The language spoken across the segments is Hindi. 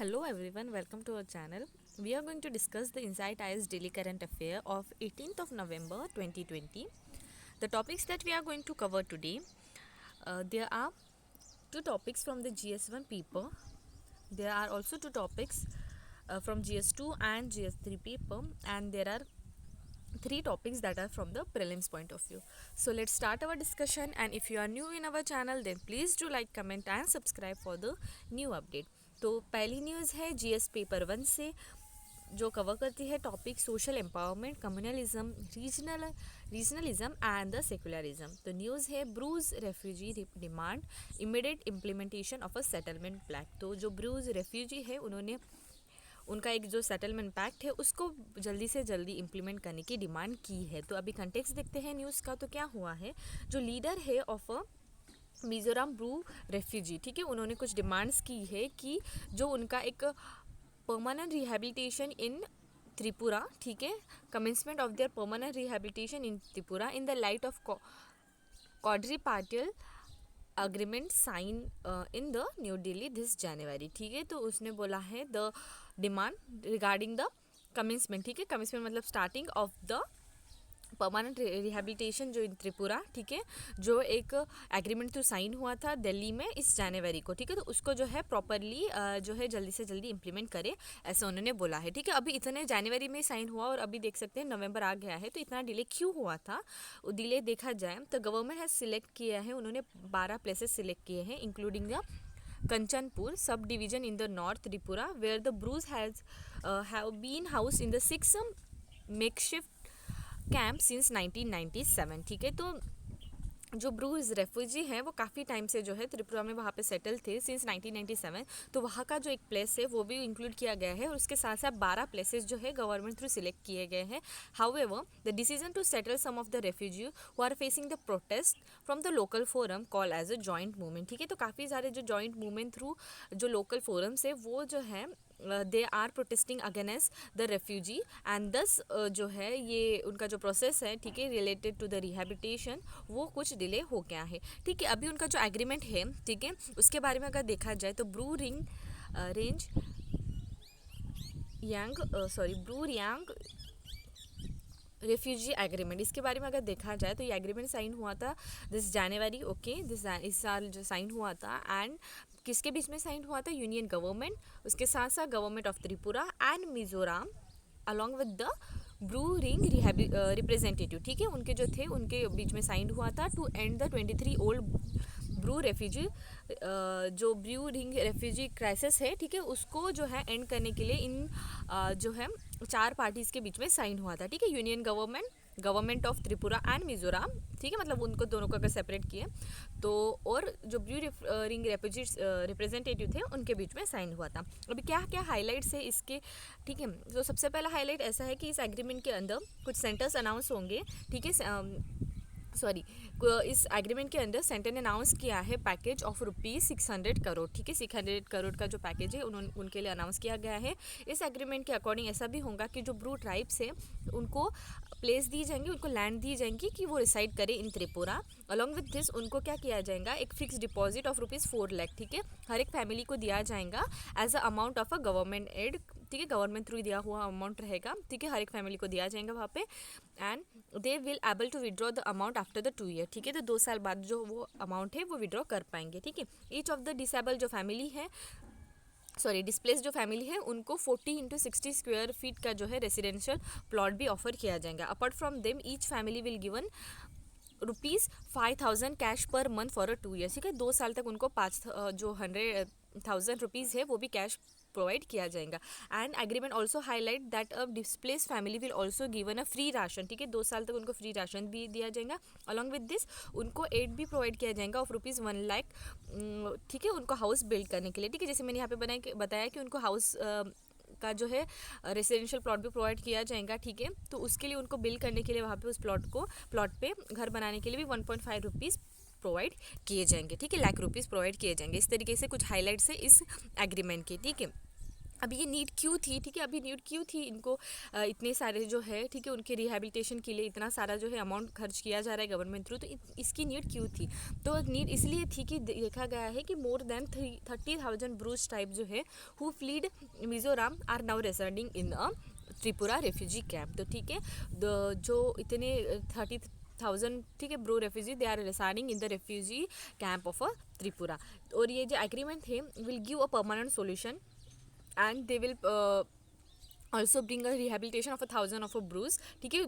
Hello everyone, welcome to our channel. We are going to discuss the Insight Eyes Daily Current Affair of 18th of November 2020. The topics that we are going to cover today, there are two topics from the GS1 paper. There are also two topics from GS2 and GS3 paper, and there are three topics that are from the prelims point of view. So let's start our discussion, and if you are new in our channel then please do like, comment and subscribe for the new update. तो पहली न्यूज़ है जीएस पेपर 1 से, जो कवर करती है topic social empowerment, communalism, regionalism and the secularism. तो न्यूज़ है Brus refugee demand immediate implementation of a settlement plan. तो जो ब्रूज रेफ्यूजी है उन्होंने उनका एक जो सेटलमेंट पैक्ट है उसको जल्दी से जल्दी इम्प्लीमेंट करने की डिमांड की है. तो अभी कंटेक्स्ट देखते हैं न्यूज़ का. तो क्या हुआ है, जो लीडर है of a Mizoram Bru refugee, ठीक है, उन्होंने कुछ डिमांड्स की है कि जो उनका एक परमानेंट रिहेबिलिटेशन इन त्रिपुरा, ठीक है, commencement of their permanent rehabilitation in Tripura in the light of quadripartite agreement sign in the New Delhi this January. ठीक है, तो उसने बोला है the demand regarding the commencement, ठीक है, कमेंसमेंट मतलब starting of the permanent rehabilitation जो इन त्रिपुरा, ठीक है, जो एक एग्रीमेंट तो साइन हुआ था दिल्ली में इस जनवरी को, ठीक है, तो उसको जो है प्रॉपरली जो है जल्दी से जल्दी इम्प्लीमेंट करे, ऐसा उन्होंने बोला है. ठीक है, अभी इतने जनवरी में साइन हुआ और अभी देख सकते हैं नवंबर आ गया है, तो इतना डिले क्यों हुआ था. डिले देखा जाए तो गवर्नमेंट हैज़ सिलेक्ट किया है, उन्होंने 12 प्लेसेस सिलेक्ट किए हैं including the Kanchanpur sub-division in the North Tripura, where the Bruce has have been housed in the 6 makeshift camp since 1997. ठीक है, तो जो ब्रूज रेफ्यूजी हैं वो काफ़ी टाइम से जो है त्रिपुरा में वहाँ पे सेटल थे सिंस 1997. तो वहाँ का जो एक प्लेस है वो भी इंक्लूड किया गया है और उसके साथ साथ 12 प्लेसेस जो है गवर्नमेंट थ्रू सिलेक्ट किए गए हैं. However the decision to settle some of the refugee who are facing the protest from the local forum call as a joint movement. ठीक है, तो काफ़ी सारे जो जॉइंट मूवमेंट थ्रू जो लोकल फोरम्स है वो जो है they are protesting against the refugee and thus जो है ये उनका जो प्रोसेस है, ठीक है, रिलेटेड टू द रिहेबिलिटेशन वो कुछ डिले हो गया है. ठीक है, अभी उनका जो एग्रीमेंट है, ठीक है, उसके बारे में अगर देखा जाए तो ब्रू यांग रेफ्यूजी एग्रीमेंट, इसके बारे में अगर देखा जाए तो ये एग्रीमेंट साइन हुआ था दिस जनवरी. ओके, इस साल जो साइन हुआ था, एंड किसके बीच में साइन हुआ था, यूनियन गवर्नमेंट, उसके साथ साथ government of Tripura and Mizoram along with the Bru Reang representative. ठीक है, उनके जो थे उनके बीच में साइन हुआ था to end the 23 old Bru refugee, जो ब्रू रिंग रेफ्यूजी क्राइसिस है, ठीक है, उसको जो है एंड करने के लिए इन जो है 4 पार्टीज़ के बीच में साइन हुआ था. ठीक है, union government of Tripura and Mizoram, ठीक है, मतलब उनको दोनों को अगर सेपरेट किए तो, और जो ब्रू रिंग रेफ्यूजी रिप्रेजेंटेटिव थे उनके बीच में साइन हुआ था. अभी क्या क्या हाईलाइट्स है इसके, ठीक है, तो सबसे पहला हाईलाइट ऐसा है कि इस एग्रीमेंट के अंदर कुछ सेंटर्स अनाउंस होंगे. ठीक है, इस एग्रीमेंट के अंदर सेंटर ने अनाउंस किया है पैकेज ऑफ ₹600 करोड़. ठीक है, 600 करोड़ का जो पैकेज है उनके लिए अनाउंस किया गया है. इस एग्रीमेंट के अकॉर्डिंग ऐसा भी होगा कि जो ब्रू ट्राइब्स है उनको प्लेस दी जाएंगी, उनको लैंड दी जाएंगी कि वो रिसाइड करे इन त्रिपुरा. अलॉन्ग विद दिस उनको क्या किया जाएगा, एक फिक्स डिपॉजिट ऑफ ₹4 लाख, ठीक है, हर एक फैमिली को दिया जाएगा as a amount of a government aid. ठीक है, गवर्नमेंट थ्रू दिया हुआ अमाउंट रहेगा. ठीक है, हर एक फैमिली को दिया जाएगा वहाँ पे, and they will able to withdraw the amount after the 2 year. ठीक है, तो 2 साल बाद जो वो अमाउंट है वो विड्रॉ कर पाएंगे. ठीक है, ईच ऑफ द डिसेबल जो फैमिली है, डिस्प्लेस जो फैमिली है उनको 40x60 स्क्वायर फीट का जो है रेसिडेंशियल प्लॉट भी ऑफर किया जाएगा. Apart from them each family will given ₹5,000 cash per month for 2 years. ठीक है, 2 साल तक उनको 100,000 रुपीज़ है वो भी कैश प्रोवाइड किया जाएगा. And agreement also highlight that a displace family will also given a free ration. ठीक है, 2 साल तक उनको फ्री राशन भी दिया जाएगा. अलॉन्ग विद दिस उनको एड भी प्रोवाइड किया जाएगा ऑफ ₹1 लाख. ठीक है, उनको हाउस बिल्ड करने के लिए. ठीक है, जैसे मैंने यहाँ पे बताया कि उनको हाउस का जो है रेसिडेंशियल प्लॉट भी प्रोवाइड किया जाएगा. ठीक है, तो उसके लिए उनको बिल्ड करने के लिए वहाँ पे उस प्लॉट पे घर बनाने के लिए भी ₹1.5 प्रोवाइड किए जाएंगे. ठीक है, लाख रुपीज़ प्रोवाइड किए जाएंगे. इस तरीके से कुछ हाईलाइट्स है इस एग्रीमेंट के. ठीक है, अभी ये नीड क्यों थी, ठीक है, अभी नीड क्यों थी इनको, इतने सारे जो है, ठीक है, उनके रिहेबिलिटेशन के लिए इतना सारा जो है अमाउंट खर्च किया जा रहा है गवर्नमेंट थ्रू, तो इसकी नीड क्यों थी? तो नीड इसलिए थी कि देखा गया है कि मोर देन 30,000 ब्रूज टाइप जो है who fled Mizoram are now residing in a Tripura refugee camp. तो ठीक है, जो इतने 30,000, ठीक है, Bru refugee, they are residing in the refugee camp of a Tripura. और ये जो एग्रीमेंट है will give a permanent solution and they will also bring a rehabilitation of 1,000 of a Bruce, ठीक है,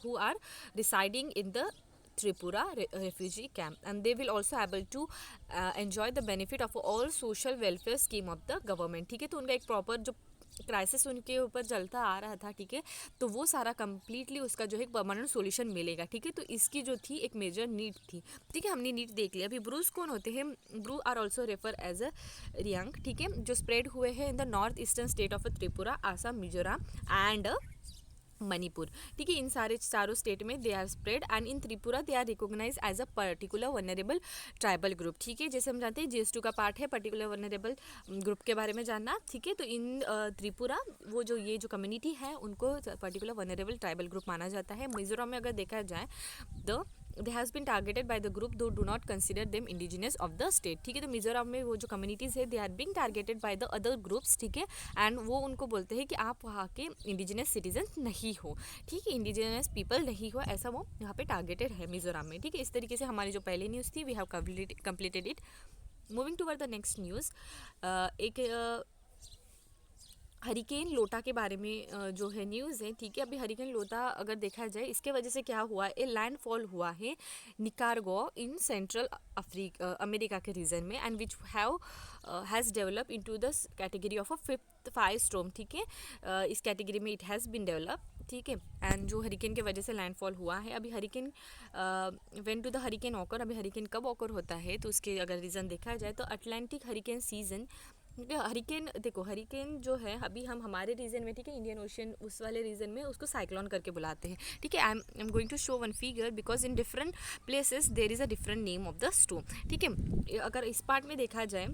who are residing in the Tripura refugee camp, and they will also able to enjoy the benefit of all social welfare scheme of the government। ठीक है, तो उनका एक प्रॉपर जो क्राइसिस उनके ऊपर चलता आ रहा था, ठीक है, तो वो सारा कम्प्लीटली उसका जो है एक परमानेंट सॉल्यूशन मिलेगा। ठीक है, तो इसकी जो थी एक मेजर नीड थी। ठीक है, हमने नीड देख लिया। अभी ब्रूस कौन होते हैं? Bru are also refer as a Reang, ठीक है, जो स्प्रेड हुए हैं in the north eastern state of Tripura, Assam, Mizoram and Manipur. ठीक है, इन सारे चारों स्टेट में they are spread, and in Tripura they are recognize as a particular vulnerable tribal group. ठीक है, जैसे हम जानते हैं GS2 का पार्ट है पर्टिकुलर वनरेबल ग्रुप के बारे में जानना। ठीक है, तो इन त्रिपुरा वो जो ये जो कम्युनिटी है उनको पर्टिकुलर वनरेबल ट्राइबल ग्रुप माना जाता है। मिजोरम में अगर देखा जाए the they has been targeted by the group though do not consider them indigenous of the state. ठीक है, तो मिजोरम में वो जो कम्युनिटीज़ है they are being targeted by the other groups. ठीक है, एंड वो उनको बोलते हैं कि आप वहाँ के इंडिजिनस सिटीजन नहीं हो। ठीक है, इंडिजिनस पीपल नहीं हो, ऐसा वो यहाँ पे टारगेटेड है मिजोरम में। ठीक है, इस तरीके से हमारी जो पहली न्यूज़ थी we have completed it. Moving toward the next news, एक हरिकेन लोटा के बारे में जो है न्यूज़ है। ठीक है, अभी हरिकेन लोटा अगर देखा जाए इसके वजह से क्या हुआ, ए लैंडफॉल हुआ है निकारागुआ इन सेंट्रल अमेरिका के रीजन में, and which has develop into the category of a 5th fire storm. ठीक है, इस कैटेगरी में इट हैज़ बिन डेवलप। ठीक है, एंड जो हरिकेन के वजह से लैंडफॉल हुआ है। अभी hurricane when to the hurricane occur, अभी हरिकेन कब ऑकर होता है तो उसके अगर रीज़न देखा जाए तो अटलांटिक हरिकेन सीजन। हरिकेन देखो, हरिकेन जो है अभी हम हमारे रीजन में, ठीक है, इंडियन ओशन उस वाले रीजन में उसको साइक्लोन करके बुलाते हैं। ठीक है, I am going to show one figure because in different places there is a different name of the storm. ठीक है, अगर इस पार्ट में देखा जाए,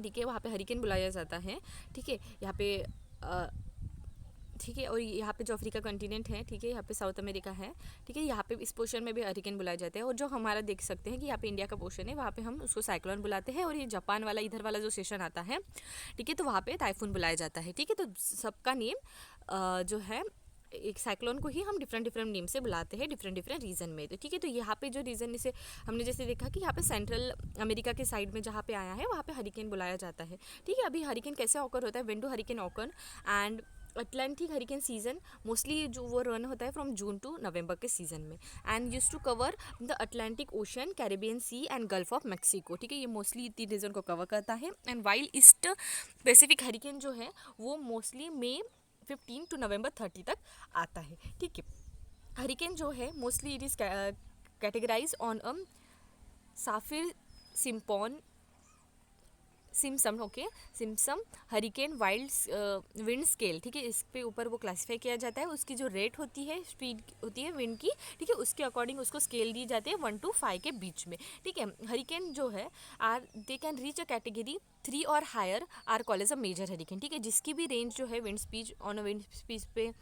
ठीक है, वहाँ पे हरिकेन बुलाया जाता है। ठीक है, यहाँ पे ठीक है, और यहाँ पे जो अफ्रीका कॉन्टिनेंट है, ठीक है, यहाँ पे साउथ अमेरिका है। ठीक है, यहाँ पे इस पोर्शन में भी हरिकेन बुलाए जाते हैं, और जो हमारा देख सकते हैं कि यहाँ पे इंडिया का पोर्शन है वहाँ पे हम उसको साइक्लोन बुलाते हैं, और ये जापान वाला इधर वाला जो सेशन आता है, ठीक है, तो वहाँ पे टाइफून बुलाया जाता है। ठीक है, तो सबका नेम जो है एक साइक्लोन को ही हम डिफरेंट नेम से बुलाते हैं डिफरेंट रीजन में। तो ठीक है, तो यहाँ पे जो रीजन इसे हमने जैसे देखा कि यहाँ पे सेंट्रल अमेरिका के साइड में जहाँ पे आया है वहाँ पे हरिकेन बुलाया जाता है। ठीक है, अभी हरिकेन कैसे ऑकर होता है, when do hurricane occur, and Atlantic hurricane season mostly जो वो रन होता है फ्रॉम जून टू नवंबर के सीजन में, and use to cover the Atlantic ocean, Caribbean sea and gulf of Mexico. ठीक है, ये मोस्टली तीन रीजन को कवर करता है, and while east Pacific hurricane जो है वो मोस्टली मई 15 टू नवंबर 30 तक आता है। ठीक है, हरिकेन जो है mostly it is categorize on a Saffir Simpson Simpson, okay, Simpson hurricane wild wind scale. ठीक है, इस पे ऊपर वो क्लासीफाई किया जाता है, उसकी जो रेट होती है, स्पीड होती है विंड की, ठीक है, उसके अकॉर्डिंग उसको स्केल दी जाती है 1 to 5 के बीच में। ठीक है, हरिकेन जो है are they can reach a category 3 और higher are call as a major hurricane. ठीक है, जिसकी भी रेंज जो है wind speed on a wind speed पे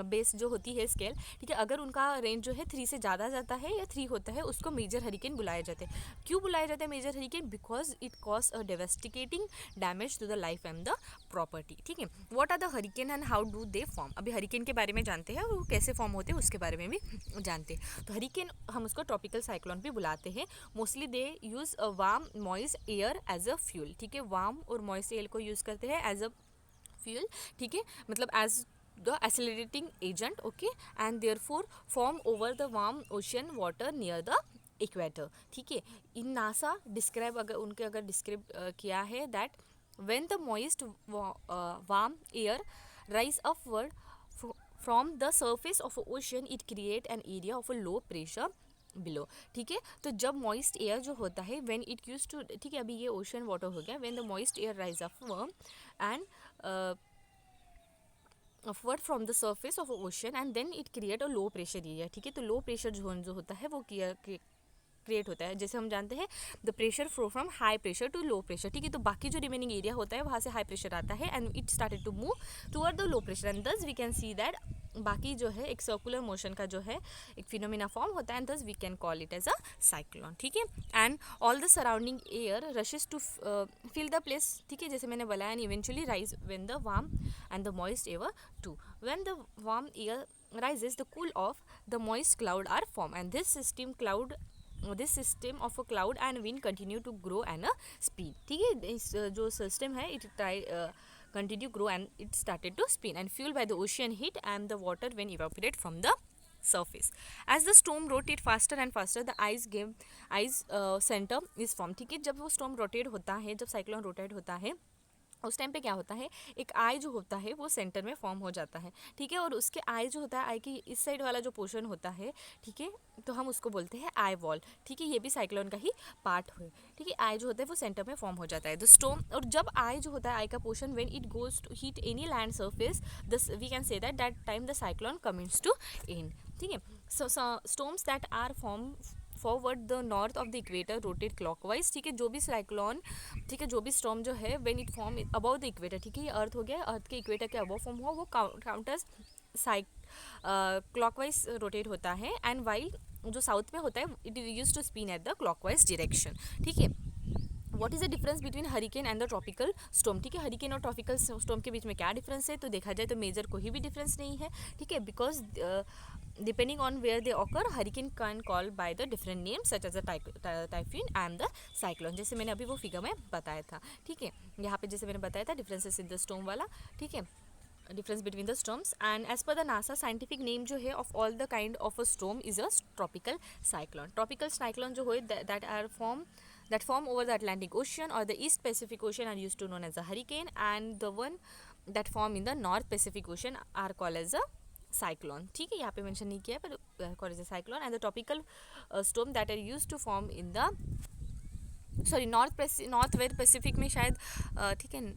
बेस जो होती है स्केल, ठीक है, अगर उनका रेंज जो है 3 से ज़्यादा जाता है या 3 होता है उसको मेजर हरिकेन बुलाया जाते हैं। क्यों बुलाया जाता है major hurricane? Because it cause a devastating damage to the life and the property. ठीक है, what are the hurricane and how do they form? अभी हरिकेन के बारे में जानते हैं और वो कैसे फॉर्म होते हैं उसके बारे में भी जानते हैं। तो हरिकेन हम उसको ट्रॉपिकल साइक्लोन भी बुलाते हैं। Mostly they use a warm moist air as a fuel. ठीक है, वार्म और मॉइस्ट एयर को यूज़ करते हैं एज अ फ्यूल। ठीक है, मतलब as the accelerating agent, okay, and therefore form over the warm ocean water near the equator. ठीक है, इन नासा डिस्क्राइब अगर डिस्क्राइब किया है that when the moist warm air rise upward from the surface of an ocean it create an area of a low pressure below. ठीक है, तो जब मॉइस्ट एयर जो होता है व्हेन इट यूज टू, ठीक है, अभी ये ओशन वाटर हो गया, when the moist air rise upward and upward from the surface of ocean and then it create a low pressure area. ठीक है, तो लो प्रेशर जोन जो होता है वो क्रिएट होता है। जैसे हम जानते हैं the pressure flow from high pressure to low pressure, ठीक है। तो बाकी जो रिमेनिंग एरिया होता है वहाँ से हाई प्रेशर आता है and it started to move toward the low pressure and thus we can see that बाकी जो है एक सर्कुलर मोशन का जो है एक फिनोमिना फॉर्म होता है and thus we can call it as a cyclone, ठीक है। And all the surrounding air rushes to fill the place, ठीक है, जैसे मैंने बोला, and eventually rise when the warm and the moist air to when the warm air rises the cool off the moist cloud are formed and this system of a cloud and wind continue to grow and speed, ठीक है। इस जो सिस्टम है it continue grow and it started to spin and fueled by the ocean heat and the water when evaporate from the surface as the storm rotate faster and faster the ice center is formed, ठीक है। जब वो storm rotate होता है, जब cyclone rotate होता है उस टाइम पे क्या होता है, एक आई जो होता है वो सेंटर में फॉर्म हो जाता है, ठीक है। और उसके आई जो होता है, आई की इस साइड वाला जो पोर्शन होता है, ठीक है, तो हम उसको बोलते हैं आई वॉल, ठीक है। ये भी साइक्लोन का ही पार्ट है, ठीक है। आई जो होता है वो सेंटर में फॉर्म हो जाता है द स्टॉर्म। और जब आई जो होता है, आई का portion when it goes to hit any land surface this we can say that time the cyclone comings to end, ठीक है। So storms that are form forward the north of the equator rotate clockwise, ठीक है। जो भी साइक्लोन, ठीक है, जो भी स्टॉर्म जो है when it form above the equator, ठीक है, ये अर्थ हो गया, अर्थ के इक्वेटर के अबव फॉर्म हुआ, वो काउंटर्स क्लॉकवाइज रोटेट होता है एंड वाइल जो साउथ में होता है it use to spin at the clockwise direction, ठीक है। What is the difference between hurricane and the tropical storm, ठीक है। हरिकेन और ट्रॉपिकल स्टॉर्म के बीच में क्या डिफरेंस है, तो देखा जाए तो मेजर कोई भी डिफरेंस नहीं है, ठीक है। Because depending on where they occur hurricane can call by the different names such as the typhoon and the cyclone, जैसे मैंने अभी वो फिगर में बताया था, ठीक है। यहाँ पे जैसे मैंने बताया था डिफरेंसेस इन द स्टॉर्म वाला, ठीक है, difference between the storms and as per the NASA scientific name जो है of all the kind of a storm is a tropical cyclone. Tropical cyclone जो है that form over the Atlantic Ocean or the East Pacific Ocean are used to known as a hurricane and the one that form in the North Pacific Ocean are called as a cyclone, ठीक है। यहाँ पे मेंशन नहीं किया है पर call is a cyclone and the tropical storm that are use to form in the north west Pacific में शायद, ठीक है,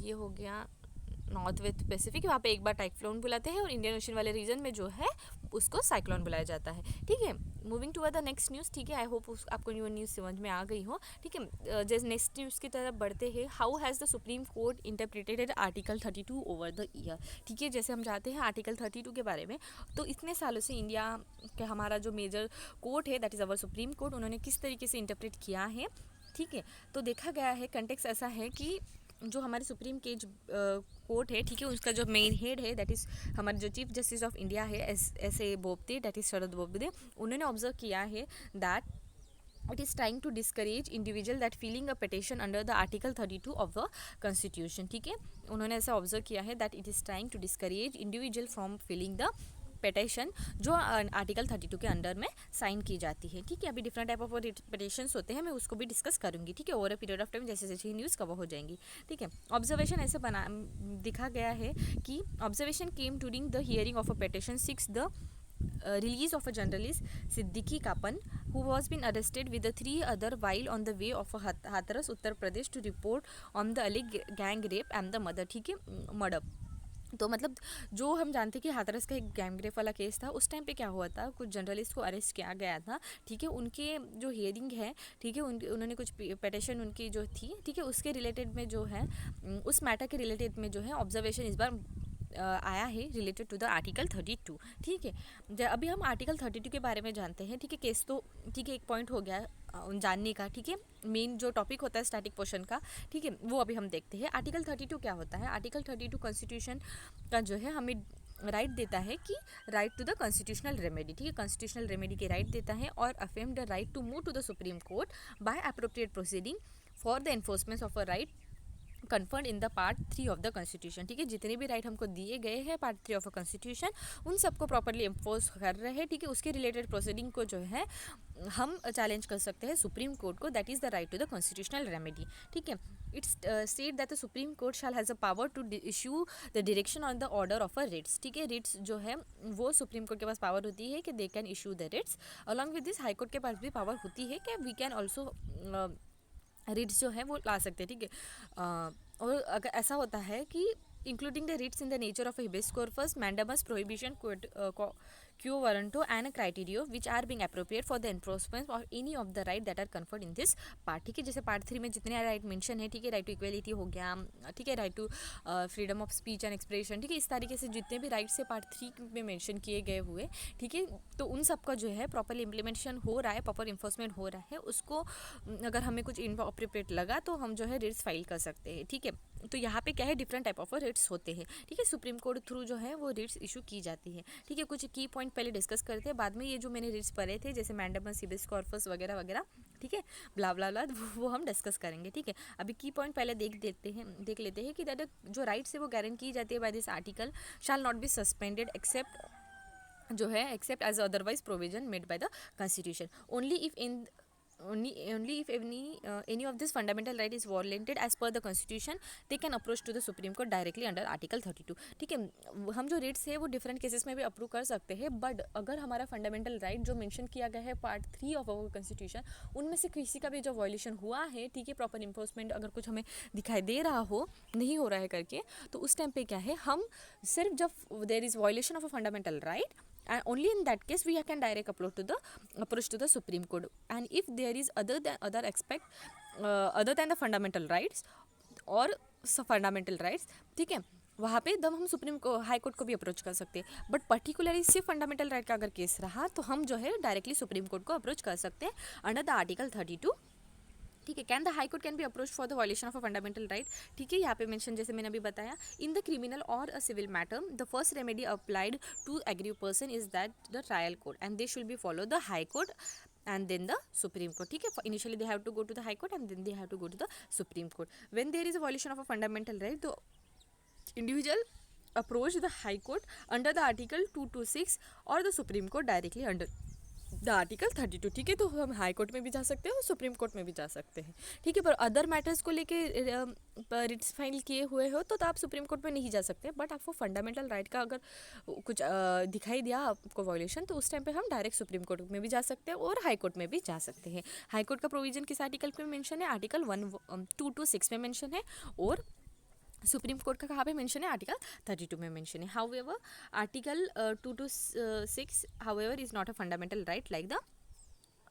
ये हो गया नॉर्थ वेस्ट पैसिफिक, वहाँ पे एक बार टाइक्लोन बुलाते हैं और इंडियन ओशन वाले रीजन में जो है उसको साइक्लोन बुलाया जाता है, ठीक है। Moving to the next news, ठीक है। आई होप आपको न्यू न्यूज़ समझ में आ गई हो, ठीक है। जैसे नेक्स्ट न्यूज़ की तरफ बढ़ते हैं, how has the supreme court interpreted article 32 over the year, ठीक है। जैसे हम जानते हैं आर्टिकल 32 के बारे में, तो इतने सालों से इंडिया के हमारा जो मेजर कोर्ट है that is our supreme court, उन्होंने किस तरीके से इंटरप्रेट किया है, ठीक है। तो देखा गया है कंटेक्स्ट ऐसा है कि जो हमारे सुप्रीम केज कोर्ट है, ठीक है, उसका जो मेन हेड है दैट इज़ हमारे जो चीफ जस्टिस ऑफ इंडिया है S A Bobde, that is Sharad Bobde, उन्होंने ऑब्जर्व किया है that it is trying to discourage individual that filing a petition under the article 32 of the constitution, ठीक है। उन्होंने ऐसा ऑब्जर्व किया है that it is trying to discourage individual from filling the petition जो आर्टिकल 32 के अंडर में साइन की जाती है, ठीक है। अभी डिफरेंट टाइप ऑफ पिटिशंस होते हैं, मैं उसको भी डिस्कस करूंगी, ठीक है, over a period of time जैसे जैसे न्यूज़ कवर हो जाएंगी, ठीक है। ऑब्जर्वेशन ऐसे दिखा गया है कि observation came during the hearing of a petition 6 the release of a journalist Siddiqui Kapan who was been arrested with the 3 other while on the way of Hathras Uttar Pradesh to report on the alleged gang rape and the murder, ठीक है, मर्डर। तो मतलब जो हम जानते हैं कि हाथरस का एक गैंग रेप वाला केस था, उस टाइम पे क्या हुआ था, कुछ जर्नलिस्ट को अरेस्ट किया गया था, ठीक है। उनके जो हियरिंग है, ठीक है, उन्होंने कुछ पिटिशन उनकी जो थी, ठीक है, उसके रिलेटेड में जो है उस मैटर के रिलेटेड में जो है ऑब्जर्वेशन इस बार आया है रिलेटेड टू द आर्टिकल 32, ठीक है। अभी हम आर्टिकल 32 के बारे में जानते हैं, ठीक है। केस तो ठीक है एक पॉइंट हो गया जानने का, ठीक है। मेन जो टॉपिक होता है स्टैटिक पोर्शन का, ठीक है, वो अभी हम देखते हैं। आर्टिकल 32 क्या होता है। आर्टिकल 32 कॉन्स्टिट्यूशन का जो है हमें राइट देता है कि right to the constitutional remedy, ठीक है, कॉन्स्टिट्यूशनल रेमेडी के राइट देता है और affirm the right to move to the supreme Court by appropriate proceeding for the enforcement of a right conferred in the part 3 of the constitution, ठीक है। जितने भी राइट हमको दिए गए हैं पार्ट 3 ऑफ अ कॉन्स्टिट्यूशन, उन सबको प्रॉपर्ली एम्फोर्स कर रहे हैं, ठीक है। उसके रिलेटेड प्रोसीडिंग को जो है हम चैलेंज कर सकते हैं सुप्रीम कोर्ट को, that is the right to the constitutional remedy, ठीक है। It's state that the supreme Court shall has a power to issue the direction on the order of a writs, ठीक है। रिट्स जो है वो सुप्रीम कोर्ट के पास पावर होती है कि they can issue the writs. Along with this high court के पास भी पावर होती है कि वी कैन ऑल्सो रिट्स जो है वो ला सकते हैं, ठीक है। और अगर ऐसा होता है कि including the writs in the nature of habeas corpus, mandamus, prohibition, quo warranto and certiorari which are being appropriate for the enforcement of any of the right that are conferred in this part. ठीक है, जैसे पार्ट 3 में जितने राइट मेंशन है, ठीक है, राइट टू इक्वलिटी हो गया, ठीक है, right to freedom of speech and expression, ठीक है, इस तरीके से जितने भी राइट्स है पार्ट 3 में मेंशन किए गए हुए, ठीक है, तो उन सब का जो है प्रॉपरली इम्प्लीमेंटेशन हो रहा है, प्रॉपर इन्फोर्समेंट हो रहा है। उसको अगर हमें कुछ इनअप्रोप्रिएट लगा तो हम जो है रिट्स फाइल कर सकते हैं। ठीक है, तो यहाँ पे क्या है, डिफरेंट टाइप ऑफ रिट्स होते हैं। ठीक है, सुप्रीम कोर्ट थ्रू जो है वो रिट्स इशू की जाती है। ठीक है, कुछ की पॉइंट पहले डिस्कस करते हैं, बाद में ये जो मैंने रिट्स पढ़े थे जैसे मैंडेमस, हिबिस कॉर्पस वगैरह वगैरह, ठीक है, ब्ला ब्ला ब्ला, वो हम डिस्कस करेंगे। ठीक है, अभी की पॉइंट पहले देख लेते हैं कि दैट जो राइट्स है वो गारंटी की जाती है by this article shall not be suspended except जो है except as otherwise provision made by the constitution. only if any of this fundamental right is violated as per the constitution, they can approach to the supreme court directly under article 32। ठीक है, हम जो रेट्स है वो डिफरेंट केसेस में भी अप्रूव कर सकते हैं, बट अगर हमारा फंडामेंटल राइट जो मेंशन किया गया है पार्ट 3 ऑफ अवर कॉन्स्टिट्यूशन, उनमें से किसी का भी जो वायलेशन हुआ है, ठीक है, प्रॉपर इन्फोर्समेंट अगर कुछ हमें दिखाई दे रहा हो, नहीं हो रहा है करके, तो उस टाइम पे क्या है, हम सिर्फ जब there is violation of a fundamental right, and only in that case we can direct approach to the supreme court, and if there is other aspect other than the fundamental rights और फंडामेंटल राइट्स, ठीक है, वहाँ पे दम हम सुप्रीम को हाई कोर्ट को भी अप्रोच कर सकते हैं। बट पर्टिकुलरली सिर्फ फंडामेंटल राइट का अगर केस रहा तो हम जो है डायरेक्टली सुप्रीम कोर्ट को अप्रोच कर सकते हैं अंडर द आर्टिकल 32। ठीक है, can the high court can be approach for the violation of a fundamental right. ठीक है, यहाँ पे मेंशन जैसे मैंने अभी बताया, इन द क्रिमिनल और a civil matter the first remedy applied to aggrieved person is that the trial court and they should be follow the high court and then the supreme court। ठीक है, initially they have to go to the high court and then they have to go to the supreme court when there is a violation of a fundamental right, the individual approach the high court under the article 226 or the supreme court directly under the article 32। ठीक है, तो हम हाई कोर्ट में भी जा सकते हैं और सुप्रीम कोर्ट में भी जा सकते हैं। ठीक है, पर अदर मैटर्स को लेके रिट्स फाइल किए हुए हो तो आप सुप्रीम कोर्ट में नहीं जा सकते, बट आपको फंडामेंटल राइट का अगर कुछ दिखाई दिया आपको वायलेशन, तो उस टाइम पे हम डायरेक्ट सुप्रीम कोर्ट में भी जा सकते हैं और हाई कोर्ट में भी जा सकते हैं। हाई कोर्ट का प्रोविजन किस आर्टिकल पे मेंशन है, आर्टिकल 226 में मेंशन है, और सुप्रीम कोर्ट का कहाँ पे मेंशन है, आर्टिकल 32 में मेंशन है। However article 226 however is not a fundamental right like the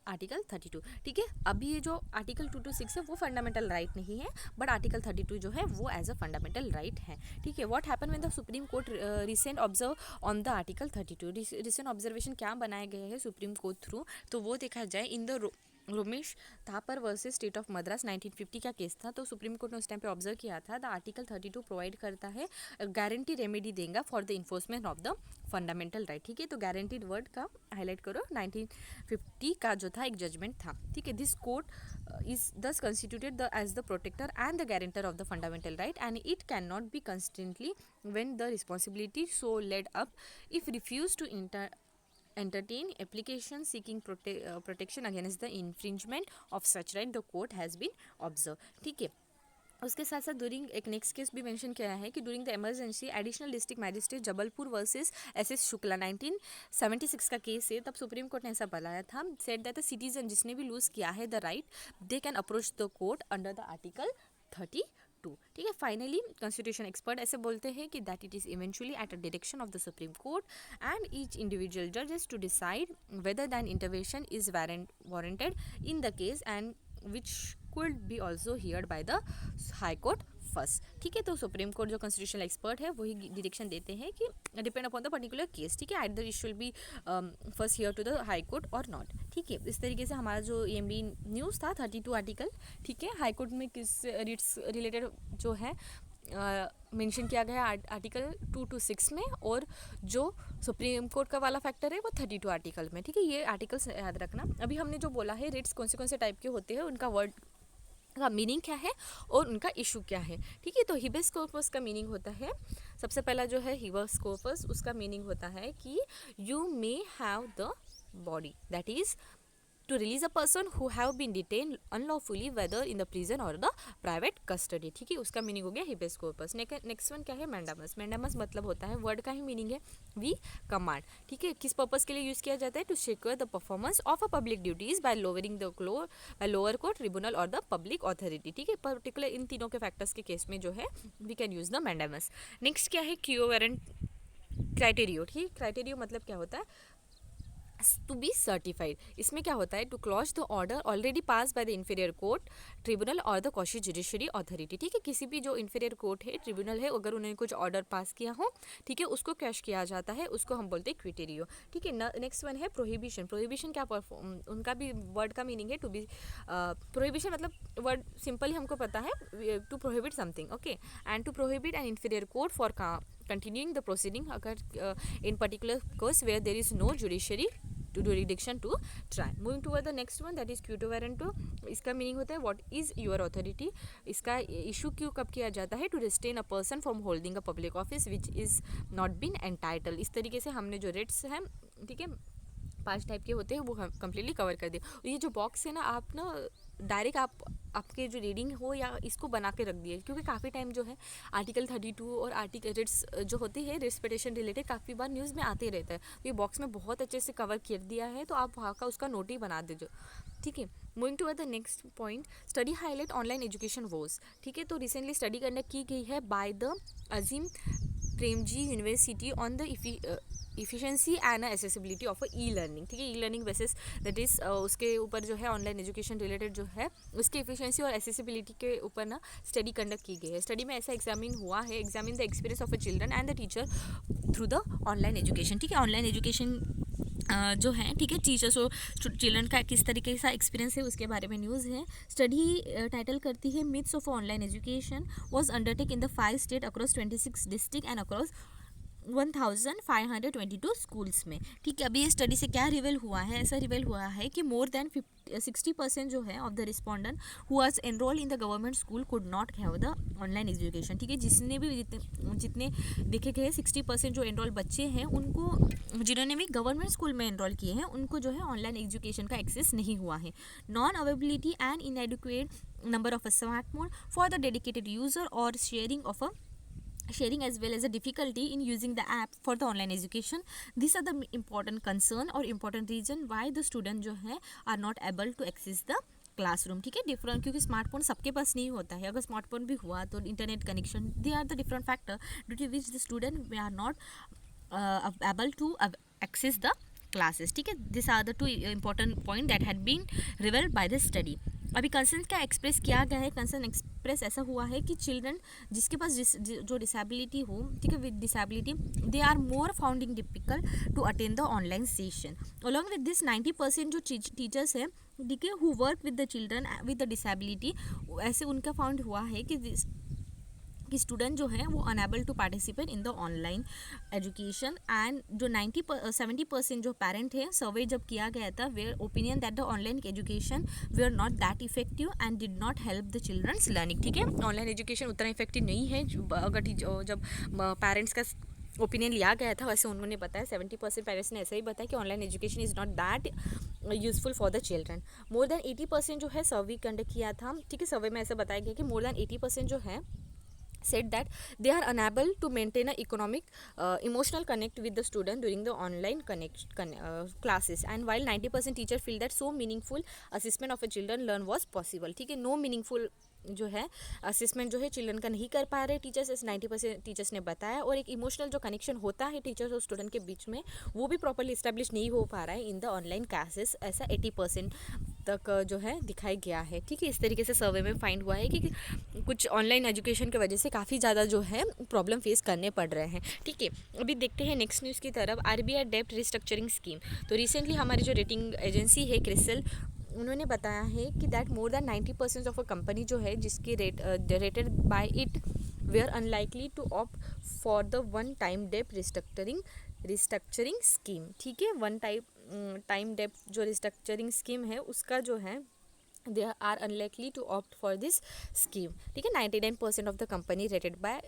article 32। ठीक है, अभी ये जो आर्टिकल 226 है वो फंडामेंटल राइट नहीं है, बट आर्टिकल 32 जो है वो एज अ फंडामेंटल राइट है। ठीक है, what happen when the supreme court recent observe on the article 32, recent observation क्या बनाए गए हैं सुप्रीम कोर्ट थ्रू, तो वो देखा जाए in the Romesh Thapar versus state of Madras 1950 का केस था, तो सुप्रीम कोर्ट ने उस टाइम पे ऑब्जर्व किया था द आर्टिकल 32 प्रोवाइड करता है गारंटी रेमेडी देगा for the enforcement of the fundamental right. ठीक है, तो गारंटीड वर्ड का हाईलाइट करो, 1950 का जो था एक जजमेंट था। ठीक है, this court is thus constituted as the protector and the guarantor of the fundamental right and it can not be constantly when the responsibility so led up if refused to entertain application seeking protection against the infringement of such right the court has been observed। ठीक है, उसके साथ साथ ड्यूरिंग एक नेक्स्ट केस भी मेंशन किया है कि during the emergency additional district magistrate Jabalpur versus S Shukla 1976 का केस है, तब सुप्रीम कोर्ट ने ऐसा बताया था, सेड दैट द सिटीजन जिसने भी लूज किया है the right they can approach the court under the article 32। ठीक है, फाइनली कॉन्स्टिट्यूशन एक्सपर्ट ऐसे बोलते हैं कि that it is eventually at a direction of the supreme court and each individual जजेस to decide whether then intervention is warranted in the case and which could be also heard by the high court first. ठीक है, तो सुप्रीम कोर्ट जो कॉन्स्टिट्यूशनल एक्सपर्ट है वही डायरेक्शन देते हैं कि depend upon the particular case. ठीक है, either it should be first hear to the high court और नॉट। ठीक है, इस तरीके से हमारा जो EMB न्यूज़ था 32 आर्टिकल, ठीक है, हाई कोर्ट में किस रिट्स रिलेटेड जो है मेंशन किया गया आर्टिकल 226 में, और जो सुप्रीम कोर्ट का वाला फैक्टर है वो 32 आर्टिकल में। ठीक है, ये आर्टिकल्स याद रखना। अभी हमने जो बोला है रिट्स कौन से टाइप के होते हैं, उनका वर्ड का मीनिंग क्या है और उनका इशू क्या है। ठीक है, तो हिबेस कॉर्पस का मीनिंग होता है, सबसे पहला जो है हिबेस कॉर्पस, उसका मीनिंग होता है कि you may have the body that is to release a person who have been detained unlawfully whether in the prison or the private custody। ठीक है, उसका मीनिंग हो गया हिबेस कॉर्पस। नेक्स्ट वन क्या है, मैंडामस। मैंडामस मतलब होता है, वर्ड का ही मीनिंग है वी कमांड। ठीक है, किस पर्पस के लिए यूज़ किया जाता है, to secure the performance of a public duties by lowering the lower court tribunal और द पब्लिक अथॉरिटी। ठीक है, पर्टिकुलर इन तीनों के फैक्टर्स के केस में जो है we can use the mandamus. Next क्या है, क्यू वारंट क्राइटेरियो। ठीक है, क्राइटेरियो मतलब क्या होता है, टू बी सर्टिफाइड। इसमें क्या होता है, two clause the order already pass by the inferior court, tribunal और द कॉशी जुडिशरी अथॉरिटी। ठीक है, किसी भी जो इन्फीरियर कोर्ट है, ट्रिब्यूनल है, अगर उन्होंने कुछ ऑर्डर पास किया हो, ठीक है, उसको कैश किया जाता है, उसको हम बोलते हैं क्विटेरियो। ठीक है, नेक्स्ट वन है प्रोहिबिशन। प्रोहिबिशन क्या उनका भी वर्ड का मीनिंग है टू बी। प्रोहिबिशन मतलब वर्ड सिंपली हमको पता है, to prohibit something, okay, and to prohibit an inferior court for continuing the proceeding अगर in particular case where there is no judiciary to jurisdiction to try. Moving toward the next one, that is quo warranto. इसका मीनिंग होता है what is your authority. इसका इशू क्यों कब किया जाता है, to restrain a person from holding a public office which is not been entitled. इस तरीके से हमने जो रेट्स हैं, ठीक है, 5 टाइप के होते हैं, वो हम कम्प्लीटली कवर कर दिए। और ये जो बॉक्स है ना, आप ना डायरेक्ट आपके जो रीडिंग हो या इसको बना के रख दिए, क्योंकि काफ़ी टाइम जो है आर्टिकल 32 और आर्टिकल रेट्स जो होती है रेट्स पिटिशन रिलेटेड काफ़ी बार न्यूज़ में आते रहता है। तो ये बॉक्स में बहुत अच्छे से कवर कर दिया है, तो आप वहाँ का उसका नोट ही बना दीजिए। ठीक है, moving to the next point, study highlight online education woes. ठीक है, तो रिसेंटली स्टडी करने की गई है by the Azim Premji University on the efficiency and accessibility of e learning. ठीक है, e learning basis, that is उसके ऊपर जो है ऑनलाइन एजुकेशन रिलेटेड जो है उसकी एफिशिएंसी और एसेसिबिलिटी के ऊपर ना स्टडी कंडक्ट की गई है। स्टडी में ऐसा एग्जामिन हुआ है, examine the experience of a children and the teacher through the online education. ठीक है, ऑनलाइन एजुकेशन जो है, ठीक है, टीचर्स और चिल्ड्रन का किस तरीके का एक्सपीरियंस है उसके बारे में न्यूज़ है। स्टडी टाइटल करती है myths of online education was undertake in the 5 state across 26 district and across 1522 schools में। ठीक है, अभी ये स्टडी से क्या रिवेल हुआ है, ऐसा रिवेल हुआ है कि मोर देन 60% जो है of the respondent who was enrol in the government school could not have the online education. ठीक है, जिसने भी जितने देखे गए 60% जो एनरोल बच्चे हैं उनको, जिन्होंने भी गवर्नमेंट स्कूल में एनरोल किए हैं, उनको जो है ऑनलाइन एजुकेशन का एक्सेस नहीं हुआ है। Non availability and इनएडिक्वेट number of a smartphone for the dedicated user और sharing as well as a difficulty in using the app for the online education. These are the important concern और important reason why the student जो है are not able to access the classroom. ठीक है, डिफरेंट, क्योंकि स्मार्टफोन सबके पास नहीं होता है। अगर स्मार्टफोन भी हुआ तो internet connection, they are the different factor due to which the student they are not able to access the classes. ठीक है, this are the 2 important point that had been revealed by the study. अभी कंसर्न क्या एक्सप्रेस किया गया है, कंसर्न एक्सप्रेस ऐसा हुआ है कि चिल्ड्रन जिसके पास जो डिसेबिलिटी हो, ठीक है, with disability, they are more founding difficult to attend the online session. Along with this 90% जो टीचर्स हैं, ठीक है, who work with the children with the disability, ऐसे उनका फाउंड हुआ है कि स्टूडेंट जो है वो unable to participate in the online education. And जो 70% जो पेरेंट है, सर्वे जब किया गया था, were opinion that the online education were not that effective and did not help the childrens learning. ठीक है, ऑनलाइन एजुकेशन उतना इफेक्टिव नहीं है। अगर जब पेरेंट्स का ओपिनियन लिया गया था, वैसे उन्होंने बताया 70% पेरेंट्स ने ऐसा ही बताया कि online education is not that useful for the children. More than 80% जो है सर्वे कंडक्ट किया था। ठीक है, सर्वे में ऐसा बताया गया कि मोर देन 80% जो है said that they are unable to maintain a economic emotional connect with the student during the online classes, and while 90% teacher feel that so meaningful assessment of a children learn was possible. ठीक है, no meaningful जो है असेसमेंट जो है चिल्ड्रन का नहीं कर पा रहे टीचर्स, इस 90% टीचर्स ने बताया। और एक इमोशनल जो कनेक्शन होता है टीचर्स और स्टूडेंट के बीच में, वो भी प्रॉपर्ली इस्टेब्लिश नहीं हो पा रहा है इन द ऑनलाइन क्लासेस, ऐसा 80% तक जो है दिखाई गया है। ठीक है, इस तरीके से सर्वे में फाइंड हुआ है कि कुछ ऑनलाइन एजुकेशन की वजह से काफ़ी ज़्यादा जो है प्रॉब्लम फेस करने पड़ रहे हैं। ठीक है, अभी देखते हैं नेक्स्ट न्यूज़ की तरफ। RBI डेब्ट रिस्ट्रक्चरिंग स्कीम। तो रिसेंटली हमारी जो रेटिंग एजेंसी है क्रिसिल, उन्होंने बताया है कि that more than 90% of a company जो है जिसकी rated by it were unlikely to opt for the one time डेब्ट रिस्ट्रक्चरिंग स्कीम। ठीक है, वन टाइम डेब्ट जो रिस्ट्रक्चरिंग स्कीम है उसका जो है they are unlikely to opt for this scheme. ठीक है, 99% of the company rated by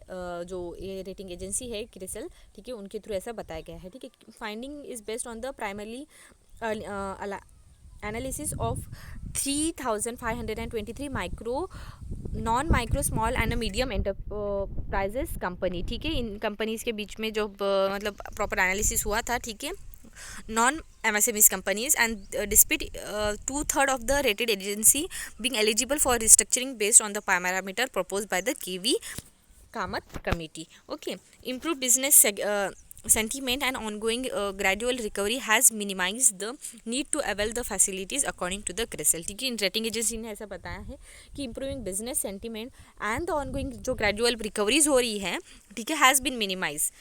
जो ये रेटिंग एजेंसी है क्रिसिल, ठीक है, उनके थ्रू ऐसा बताया गया है। ठीक है, finding is based on the primarily analysis of 3523 micro non micro small and medium enterprises company. ठीक है, इन कंपनीज़ के बीच में जो मतलब प्रॉपर एनालिसिस हुआ था। ठीक है, non MSMEs companies, and despite 2/3 of the rated agency being eligible for restructuring based on the parameter proposed by the KV Kamath committee. Okay, improved business sentiment and ongoing gradual recovery has minimized the need to avail the facilities according to the CRISIL. ठीक है, रेटिंग एजेंसी ने ऐसा बताया है कि improving business sentiment and the ongoing जो gradual recoveries हो रही है, ठीक है, has been minimized,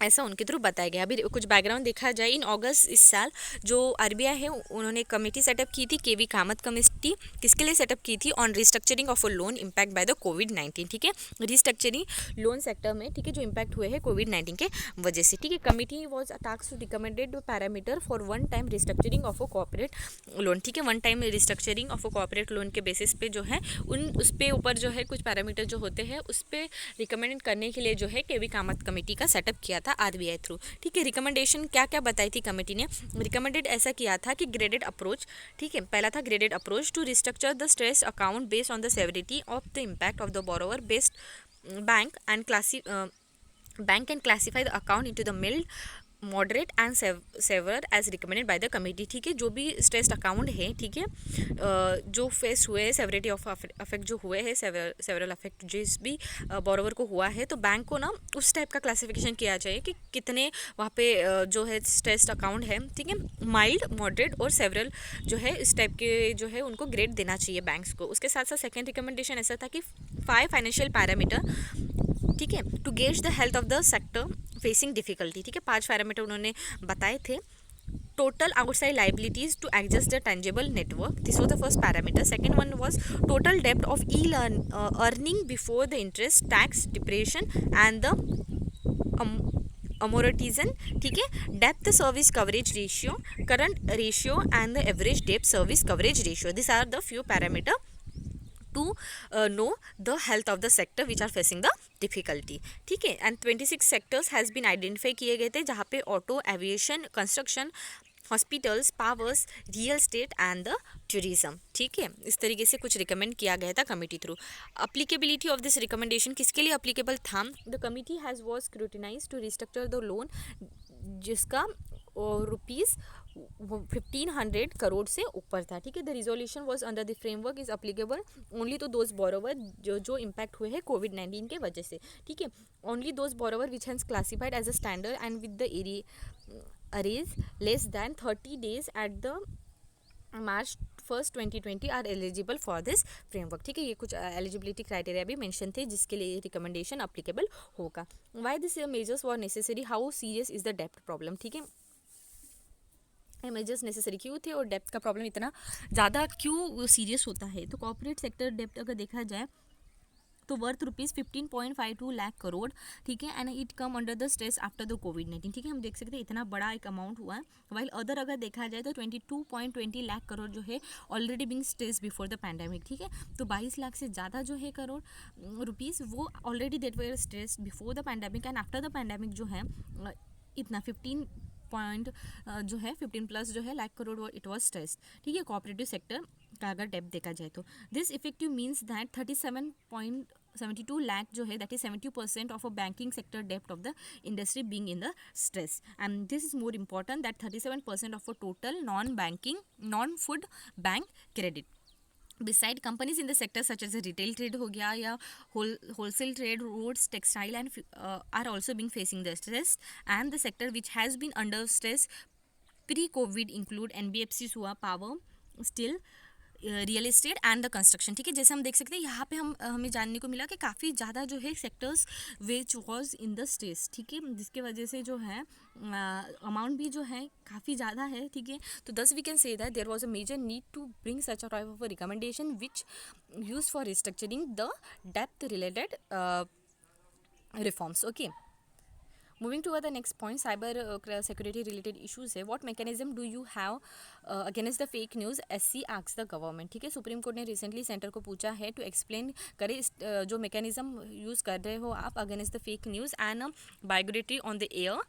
ऐसा उनके थ्रू बताया गया। अभी कुछ बैकग्राउंड देखा जाए, इन अगस्त इस साल जो आरबीआई है उन्होंने कमेटी सेटअप की थी, केवी कामत कमेटी, किसके लिए सेटअप की थी, on restructuring of a loan impact by the कोविड-19। ठीक है, रिस्ट्रक्चरिंग लोन सेक्टर में, ठीक है, जो इम्पैक्ट हुए हैं कोविड-19 के वजह से। ठीक है, committee was tasked to recommended parameter for one time restructuring of a corporate loan. ठीक है, one time restructuring of a corporate loan के बेसिस पे जो है उस पे ऊपर जो है कुछ पैरामीटर जो होते हैं उस पर रिकमेंड करने के लिए जो है केवी कामत कमेटी का सेटअप किया था आरबीआई थ्रू। ठीक है, रिकमेंडेशन क्या क्या बताई थी कमेटी ने, रिकमेंडेड ऐसा किया था कि ग्रेडेड अप्रोच, ठीक है, पहला था graded approach to restructure the stress account based on the severity of the impact of the borrower based bank and classify the account into the mild moderate and severe as recommended by the committee. ठीक है, जो भी स्ट्रेस्ड अकाउंट है, ठीक है, जो फेस हुए हैं, सेवरिटी ऑफ अफेक्ट जो हुए हैं, सेवरल अफेक्ट जिस भी बोरोवर को हुआ है, तो बैंक को ना उस टाइप का क्लासिफिकेशन किया चाहिए कि कितने वहाँ पे जो है स्ट्रेस्ड अकाउंट है, ठीक है, माइल्ड, मॉडरेट और सेवरल जो है इस टाइप के जो है उनको ग्रेड देना चाहिए बैंक्स को। उसके साथ साथ सेकेंड रिकमेंडेशन ऐसा था कि 5 फाइनेंशियल पैरामीटर, ठीक है, to gauge the health of the sector facing difficulty. ठीक है, 5 पैरामीटर उन्होंने बताए थे। Total outside liabilities to adjust the tangible network, this was the first parameter. Second one was total dept of E earning before the interest, tax, depression and the amortization, ठीक है, depth service coverage ratio, current ratio and the average depth service coverage ratio. This are the few parameter to know the health of the sector which are facing the difficulty। ठीक है, and 26 sectors has been identify किए गए थे जहाँ पे auto, aviation, construction, hospitals, powers, real estate and the tourism. ठीक है, इस तरीके से कुछ रिकमेंड किया गया था committee through. Applicability of this recommendation किसके लिए अप्लीकेबल था, the committee has was scrutinize to restructure the loan जिसका रुपीज़ 1500 करोड़ से ऊपर था। ठीक है, the resolution was under the framework is applicable only to those borrower जो इम्पैक्ट हुए हैं कोविड-19 के वजह से। ठीक है, only those borrower which has classified as a standard and with the arrears less than 30 days at the March 1st 2020 are eligible for this framework. ठीक है, ये कुछ एलिजिबिलिटी क्राइटेरिया भी मेंशन थे जिसके लिए रिकमेंडेशन अप्लीकेबल होगा। Why this measures were necessary, how serious is the depth problem. ठीक है, मेजर्स नेसेसरी क्यों थे और डेप्थ का प्रॉब्लम इतना ज़्यादा क्यों सीरियस होता है। तो कॉर्पोरेट सेक्टर डेप्थ अगर देखा जाए तो वर्थ रुपीज़ 15.52 लाख करोड़। ठीक है, and it come under the stress after the कोविड-19। ठीक है, हम देख सकते हैं इतना बड़ा एक अमाउंट हुआ है। वाइल अदर अगर देखा जाए तो 22.20 लाख करोड़ जो है already being stress before the pandemic. ठीक है, तो 22 लाख से ज़्यादा जो है करोड़ रुपीज़ वो already debt were stress before the pandemic and after the pandemic जो है इतना 15 पॉइंट जो है 15+ जो है lakh crore it was stress. ठीक है, कोऑपरेटिव सेक्टर का अगर डेप्थ देखा जाए तो this effective means that 37.72 lakh जो है that is 70% of a banking sector depth of the industry being in the stress and this is more important that 37% of a total non banking non food bank credit. Beside companies in the sector such as retail trade हो गया या wholesale trade, roads, textile and are also being facing the stress and the sector which has been under stress pre-COVID include NBFCs हुआ, power, steel, real estate and the construction. ठीक है, जैसे हम देख सकते हैं यहाँ पे हमें जानने को मिला कि काफ़ी ज़्यादा जो है sectors which was in the stress. ठीक है, जिसके वजह से जो है अमाउंट भी जो है काफ़ी ज़्यादा है। ठीक है, तो thus we can say that there was a major need to bring such a type of a recommendation which use for restructuring the डेप्थ related reforms. Okay, moving to the next point, cyber security related issues है। what mechanism do you have against the fake news, SC asks the government। ठीक है, सुप्रीम कोर्ट ने रिसेंटली सेंटर को पूछा है टू एक्सप्लेन करे जो मैकेनिज्म यूज़ कर रहे हो आप against the fake news and bigotry on the air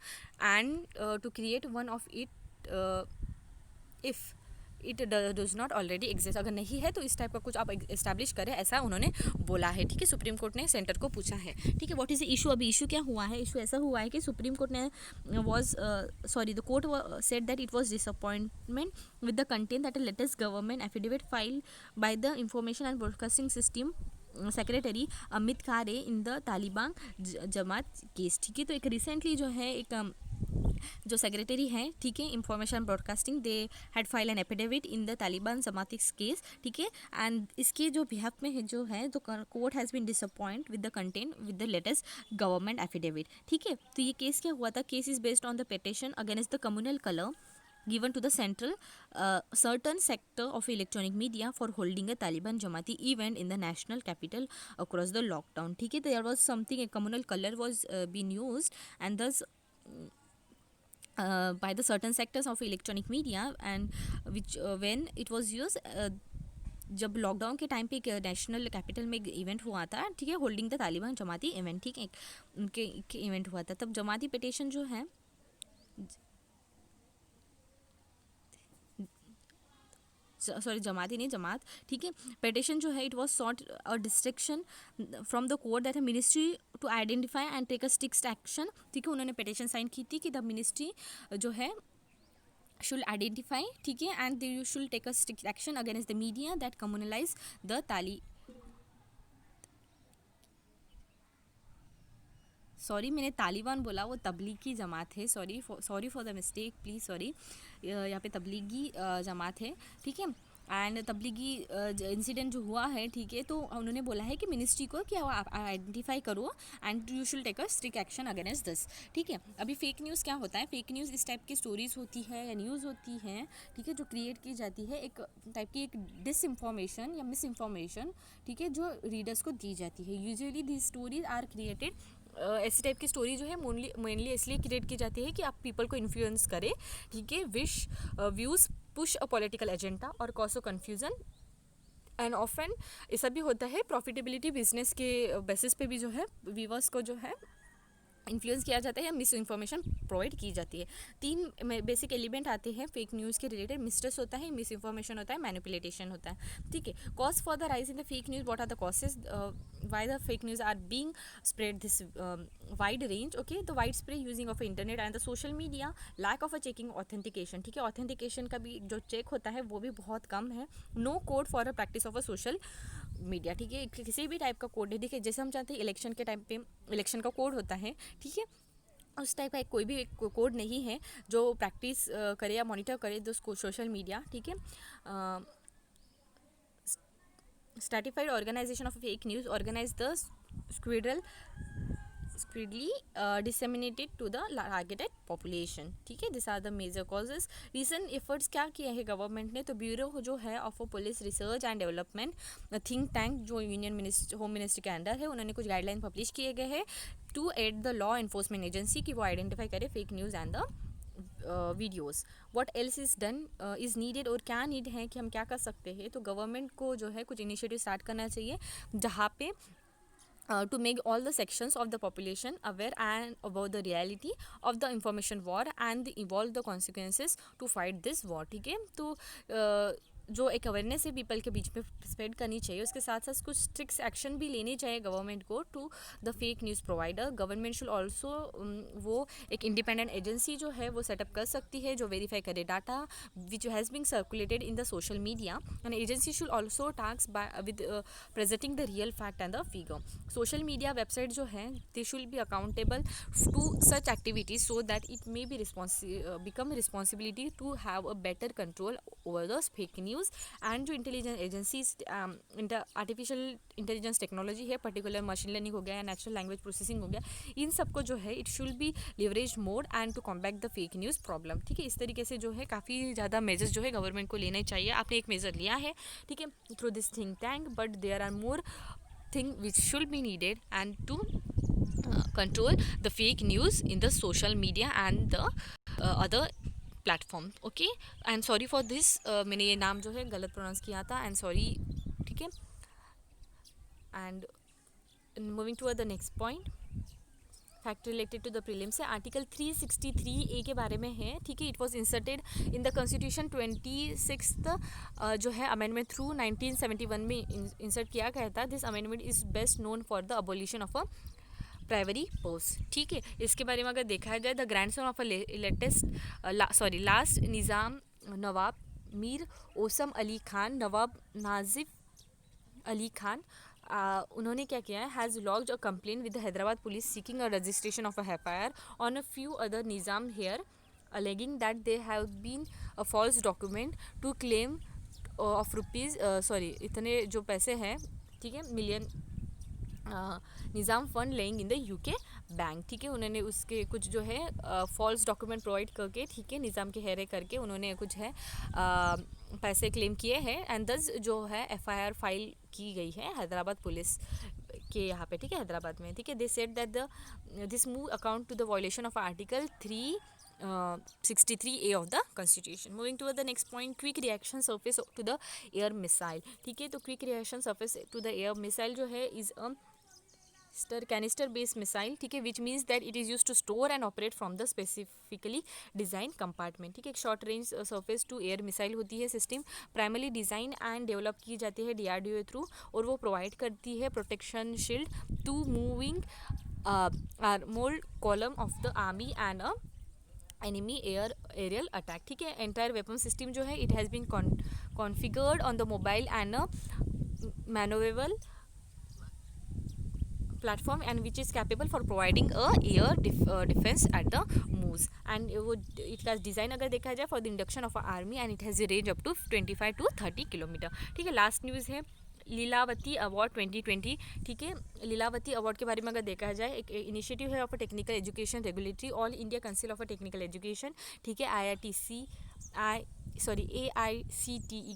and to create one of it if it does not already exist. अगर नहीं है तो इस टाइप का कुछ आप इस्टेब्लिश करें, ऐसा उन्होंने बोला है। ठीक है, सुप्रीम कोर्ट ने सेंटर को पूछा है। ठीक है, व्हाट इज़ द इशू। अभी इशू क्या हुआ है, इशू ऐसा हुआ है कि सुप्रीम कोर्ट ने the court said that it was disappointment with the content that a latest government affidavit file by the information and broadcasting system secretary Amit Khare in the Taliban Jamaat case, ठीक है। तो एक रिसेंटली जो है एक जो सेक्रेटरी हैं, ठीक है, information broadcasting, they had file an affidavit in the Taliban जमातिक्स केस, ठीक है। एंड इसके जो बिहाफ में है जो है तो court has been disappoint with the content with the latest government affidavit, ठीक है। तो ये केस क्या हुआ था, case is based on the petition against the communal colour given to the central certain sector of electronic media for holding a Taliban Jamati event in the national capital across the lockdown, ठीक है। There was something, a communal color was being used and thus by the certain sectors of electronic media and which when it was used जब लॉकडाउन के टाइम पे एक नेशनल कैपिटल में इवेंट हुआ था, ठीक है, होल्डिंग द तालिबान जमाती इवेंट, ठीक है, उनके इवेंट हुआ था, तब जमाती पिटिशन जो है सॉरी जमाती नहीं जमात, ठीक है, पिटिशन जो है it was sought a direction from the court that ministry to identify and take a strict action, ठीक है। उन्होंने पिटिशन साइन की थी कि द मिनिस्ट्री जो है should identify, ठीक है, and they should take a strict action against the media that communalize the sorry मैंने तालिबान बोला, वो तबलीगी जमात है, sorry for the mistake please, sorry, यहाँ पे तबलीगी जमात है, ठीक है। एंड तबलीगी इंसिडेंट जो हुआ है, ठीक है, तो उन्होंने बोला है कि मिनिस्ट्री को क्या आप आइडेंटिफाई करो and you should take a strict action against this, ठीक है। अभी फेक न्यूज़ क्या होता है, फेक न्यूज़ इस टाइप की स्टोरीज होती है या न्यूज़ होती है, ठीक है, जो क्रिएट की जाती है एक टाइप की एक डिस इंफॉर्मेशन या मिस इंफॉर्मेशन, ठीक है, जो रीडर्स को दी जाती है। Usually this stories are created, ऐसी टाइप की स्टोरी जो है मेनली इसलिए क्रिएट की जाती है कि आप पीपल को इन्फ्लुएंस करें, ठीक है, which views push a political agenda और cause of confusion and often ऐसा भी होता है प्रॉफिटेबिलिटी बिजनेस के बेसिस पे भी जो है व्यूअर्स को जो है इन्फ्लुएंस किया जाता है या मिस इन्फॉर्मेशन प्रोवाइड की जाती है। 3 बेसिक एलिमेंट आते हैं फेक न्यूज़ के रिलेटेड, मिसट्रस्ट होता है, मिस इन्फॉर्मेशन होता है, मैनिपुलेशन होता है, ठीक है। Cause for the rise in the fake news, what are the causes why the fake news are being spread this wide range, okay. तो wide spread using of internet and the social media, lack of a checking authentication, ठीक है, ऑथेंटिकेशन का भी जो चेक होता है वो भी बहुत कम है। No code for a practice of a social media, ठीक है, किसी भी टाइप का कोड नहीं, देखिए जैसे हम चाहते हैं इलेक्शन के टाइम पे इलेक्शन का कोड होता है, ठीक है, उस टाइप का कोई भी कोड नहीं है जो प्रैक्टिस करे या मॉनिटर करे दो सोशल मीडिया, ठीक है। Stratified organization of fake news organize the quickly disseminated to the targeted population, ठीक है। This are the major causes. Recent efforts क्या किए हैं गवर्नमेंट ने, तो ब्यूरो जो है of police research and development think tank जो यूनियन होम मिनिस्ट्री के अंडर है, उन्होंने कुछ गाइडलाइन पब्लिश किए गए हैं to aid the law enforcement agency कि वो आइडेंटिफाई करे fake news and the videos. What else is done is needed, और क्या नीड है कि हम क्या कर सकते हैं, तो गवर्नमेंट को जो है कुछ इनिशिएटिव स्टार्ट करना चाहिए जहाँ पे to make all the sections of the population aware and about the reality of the information war and evolve the consequences to fight this war, ठीक है। तो जो एक अवेयरनेस है पीपल के बीच में स्प्रेड करनी चाहिए, उसके साथ साथ कुछ स्ट्रिक्ट एक्शन भी लेने चाहिए गवर्नमेंट को to the fake news provider. Government should also वो एक इंडिपेंडेंट एजेंसी जो है वो सेटअप कर सकती है जो वेरीफाई करे data which has been circulated in the social media, and agency should also task by with presenting the real fact and the figure. Social media website जो है they should be accountable to such activities so that it may be become responsibility to have a better control over the fake news. And जो intelligence agencies artificial intelligence technology है, पर्टिकुलर मशीन लर्निंग हो गया या नेचुरल लैंग्वेज प्रोसेसिंग हो गया, इन सबको जो है it should be leverage more and to combat the fake news problem, ठीक है। इस तरीके से जो है काफ़ी ज़्यादा मेजर्स जो है गवर्नमेंट को लेने चाहिए। आपने एक मेजर लिया है, ठीक है, through this think tank, but there are more thing which should be needed and to control the fake news in the social media and the other platform, okay. And sorry for this, मैंने ये नाम जो है गलत प्रोनाउंस किया था, एंड सॉरी, ठीक है। And moving to the next point, fact related to the prelims से आर्टिकल 363A के बारे में है, ठीक है। It was inserted in the constitution 26 जो है अमेंडमेंट थ्रू 1971 में इंसर्ट किया गया था। This amendment is best known for the abolition of a primary post, ठीक है। इसके बारे में अगर देखा जाए the grandson of a last Nizam Nawab Mir Osman Ali Khan, Nawab Najaf Ali Khan उन्होंने क्या किया है, has launched a complaint with the Hyderabad police seeking a registration of a FIR on a few other Nizam heir alleging that they have been a false document to claim of rupees इतने जो पैसे हैं, ठीक है, million Nizam fund laying in the UK bank, ठीक है। उन्होंने उसके कुछ जो है फॉल्स डॉक्यूमेंट प्रोवाइड करके, ठीक है, निज़ाम के हेरे करके उन्होंने कुछ है पैसे क्लेम किए हैं, एंड दस जो है एफआईआर फाइल की गई है हैदराबाद पुलिस के यहाँ पे, ठीक है, हैदराबाद में, ठीक है। They said that the this move account to the violation of article 363A of the Constitution. Moving to the next point, quick reaction surface to the air missile, ठीक है। तो quick reaction surface to the air missile जो है is a canister based missile, ठीक है, which means that it is use to store and operate from the specifically design compartment, ठीक है। एक short range surface to air missile होती है system, primarily design and develop की जाती है डीआरडीओ थ्रू, और वो प्रोवाइड करती है protection shield to moving armoured column of the army and a enemy aerial attack, ठीक है। एंटायर वेपन सिस्टम जो है it has been configured on the mobile and a manoeuvrable platform and which is capable for providing a air defense at the moves, and वो it has design अगर देखा जाए for the induction of a army and it has a range up to 25 to 30 kilometre, ठीक है। लास्ट न्यूज़ है लीलावती अवार्ड 2020, ठीक है। लीलावती अवार्ड के बारे में अगर देखा जाए, एक इनिशिएटिव है of a technical education regulatory all India council of a technical education, ठीक है, AICTE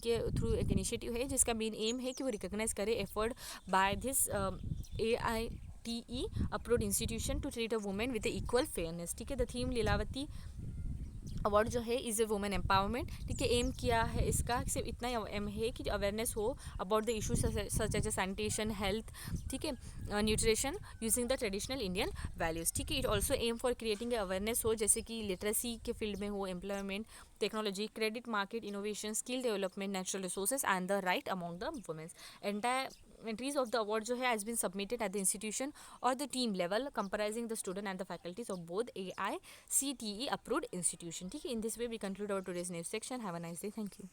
के थ्रू एक इनिशिएटिव है जिसका मेन एम है कि वो रिकॉग्नाइज करे effort by this AITE approved institution to treat a women with equal fairness, ठीक है। द थीम लीलावती अवार्ड जो है इज़ ए वुमेन एम्पावरमेंट, ठीक है। एम किया है इसका, सिर्फ इतना एम है कि अवेयरनेस हो about the issues such as sanitation, health, ठीक है, nutrition using the traditional Indian values, ठीक है। It also aim for creating awareness हो, जैसे कि लिटरेसी के फील्ड में हो, employment, technology, credit market, innovation, skill development, natural resources and the right among the womens. Entire entries of the award जो है has been submitted at the institution or the team level comprising the student and the faculties of both AICTE approved institution, ठीक है। In this way we conclude our today's news section. Have a nice day. Thank you.